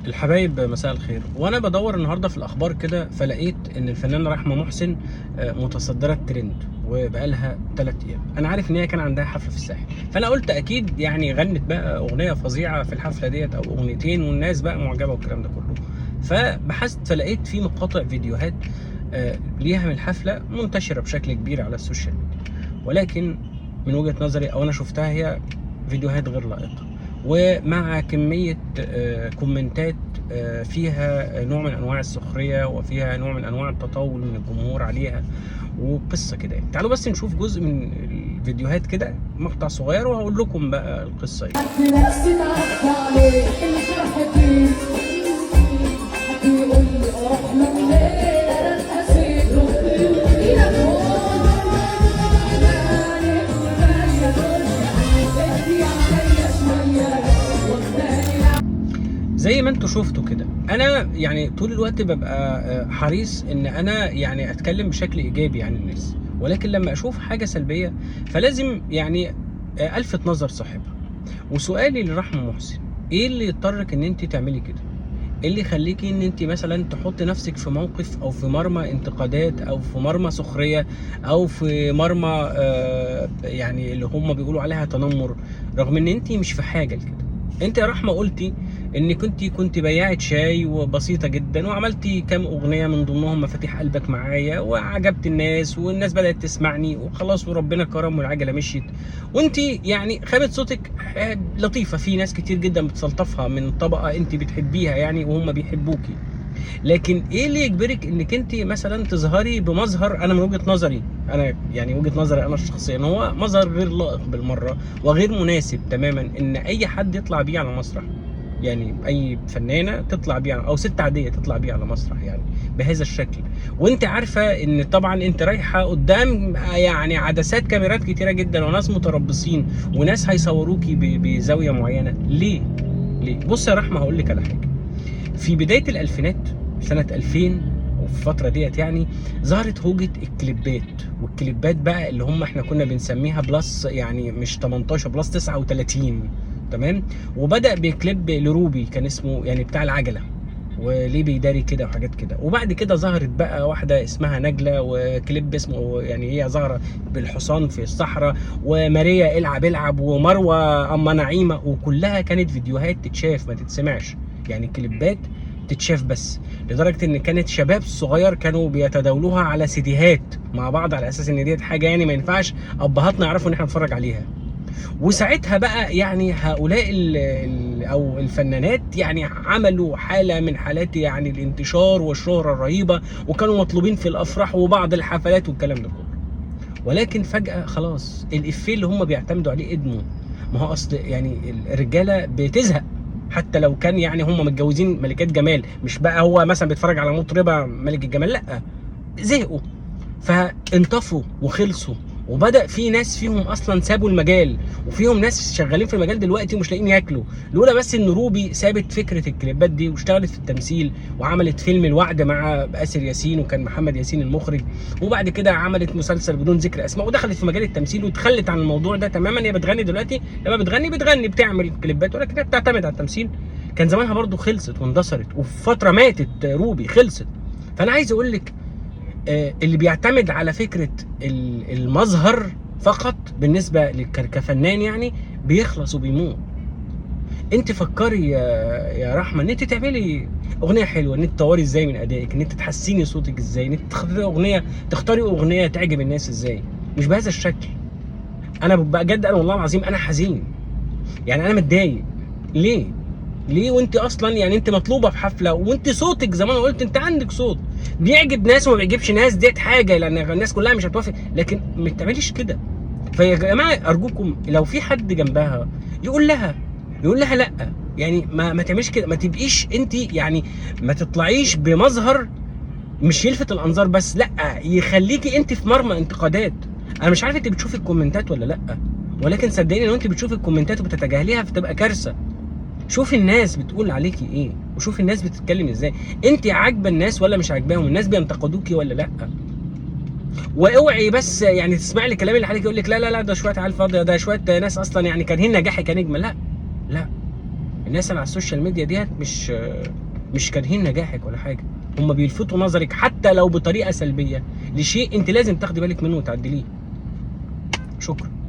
الحبايب مساء الخير. وانا بدور النهارده في الاخبار كده فلقيت ان الفنانه رحمه محسن متصدره الترند وبقالها 3 ايام. انا عارف ان هي كان عندها حفله في الساحل، فانا قلت اكيد يعني غنت بقى اغنيه فظيعه في الحفله ديت او اغنيتين والناس بقى معجبه والكلام ده كله. فبحثت فلقيت في مقاطع فيديوهات ليها من الحفله منتشره بشكل كبير على السوشيال ميديا، ولكن من وجهه نظري او انا شفتها هي فيديوهات غير لائقه، ومع كمية كومنتات فيها نوع من أنواع السخرية وفيها نوع من أنواع التطاول من الجمهور عليها وقصة كده. تعالوا بس نشوف جزء من الفيديوهات كده، مقطع صغير، وهقول لكم بقى القصة ايه. زي ما انتوا شفتوا كده، انا يعني طول الوقت ببقى حريص ان انا يعني اتكلم بشكل ايجابي عن الناس، ولكن لما اشوف حاجه سلبيه فلازم يعني الفت نظر صاحبها. وسؤالي لرحمه محسن، ايه اللي يضطرك ان انت تعملي كده؟ ايه اللي يخليكي ان انت مثلا تحطي نفسك في موقف او في مرمى انتقادات او في مرمى سخريه او في مرمى يعني اللي هم بيقولوا عليها تنمر، رغم ان انت مش في حاجه لكده؟ انت يا رحمه قلتي ان كنت بياعه شاي وبسيطه جدا، وعملتي كام اغنيه من ضمنهم مفاتيح قلبك معايا، وعجبت الناس والناس بدات تسمعني وخلاص وربنا كرم والعجله مشيت، وانت يعني خامه صوتك لطيفه، في ناس كتير جدا بتستلطفها من طبقه انت بتحبيها يعني وهم بيحبوكي. لكن ايه اللي يجبرك انك انت مثلا تظهري بمظهر، انا من وجهه نظري، انا يعني وجهه نظري انا الشخصيه، ان هو مظهر غير لائق بالمره وغير مناسب تماما ان اي حد يطلع بيه على مسرح؟ يعني اي فنانه تطلع بيه او ست عاديه تطلع بيه على مسرح يعني بهذا الشكل، وانت عارفه ان طبعا انت رايحه قدام يعني عدسات كاميرات كتيره جدا وناس متربصين وناس هيصوروكي بزاويه معينه. ليه؟ بص يا رحمه، هقول لك على حاجه. في بدايه الالفينات سنه 2000 وفي الفتره ديت يعني ظهرت هوجه الكليبات، والكليبات بقى اللي هم احنا كنا بنسميها بلس، يعني مش 18 بلس 39، تمام. وبدا بكليب لروبي كان اسمه يعني بتاع العجله وليه بيداري كده وحاجات كده، وبعد كده ظهرت بقى واحده اسمها نجله وكليب اسمه يعني هي ظاهره بالحصان في الصحراء، وماريا العب ومروه اما نعيمه، وكلها كانت فيديوهات تتشاف ما تتسمعش، يعني كليبات تتشاف بس، لدرجه ان كانت شباب صغير كانوا بيتداولوها على سيديهات مع بعض على اساس ان ديت حاجه يعني ما ينفعش ابهاتنا يعرفوا ان احنا نتفرج عليها. وساعتها بقى يعني هؤلاء او الفنانات يعني عملوا حاله من حالات يعني الانتشار والشهره الرهيبه، وكانوا مطلوبين في الافراح وبعض الحفلات والكلام ده كله. ولكن فجاه خلاص الافيه اللي هم بيعتمدوا عليه ادموا. ما هو اصل يعني الرجاله بتزهق، حتى لو كان يعني هم متجوزين ملكات جمال، مش بقى هو مثلا بيتفرج على مطربه ملك الجمال، لا، زهقوا فانطفوا وخلصوا. وبدا في ناس فيهم اصلا سابوا المجال، وفيهم ناس شغالين في المجال دلوقتي ومش لاقيين ياكلوا، لولا بس ان روبي سابت فكره الكليبات دي واشتغلت في التمثيل وعملت فيلم الوعد مع آسر ياسين وكان محمد ياسين المخرج، وبعد كده عملت مسلسل بدون ذكر اسماء ودخلت في مجال التمثيل وتخلت عن الموضوع ده تماما. هي بتغني دلوقتي، لما بتغني بتعمل كليبات، ولكن هي بتعتمد على التمثيل. كان زمانها برضو خلصت واندثرت، وفي فتره ماتت روبي خلصت. فانا عايز اقول لك اللي بيعتمد على فكره المظهر فقط بالنسبه كفنان يعني بيخلص وبيموت. انت فكري يا رحمه ان انت تعملي اغنيه حلوه، ان انت تطوري ازاي من ادائك، ان انت تحسيني صوتك ازاي، ان انت تختاري اغنيه تعجب الناس ازاي، مش بهذا الشكل. انا بجد انا والله العظيم انا حزين، يعني انا متضايق. ليه؟ وانت اصلا يعني انت مطلوبه في حفله، وانت صوتك زي ما انا قلت انت عندك صوت بيعجب ناس وما بيعجبش ناس، ديت حاجه لان الناس كلها مش هتوافق، لكن ما تعمليش كده. فيا جماعه ارجوكم لو في حد جنبها يقول لها لا، يعني ما تعمليش كده، ما تبقيش انت يعني ما تطلعيش بمظهر مش يلفت الانظار بس، لا، يخليكي انت في مرمى انتقادات. انا مش عارف انت بتشوفي الكومنتات ولا لا، ولكن صدقيني لو انت بتشوفي الكومنتات وبتتجاهليها فتبقى كارثه. شوفي الناس بتقول عليكي ايه، وشوفي الناس بتتكلم ازاي، انت عاجبه الناس ولا مش عاجباهم، الناس بينتقدوكي ولا لا. واوعي بس يعني تسمعي لي الكلام اللي حواليك يقول لك لا لا لا ده شويه عيال فاضيه، ده شويه ناس اصلا يعني كارهين نجاحي كنجمه. لا، الناس اللي على السوشيال ميديا ديت مش كارهين نجاحك ولا حاجه، هم بيلفتوا نظرك حتى لو بطريقه سلبيه لشيء انت لازم تاخدي بالك منه وتعدليه. شكرا.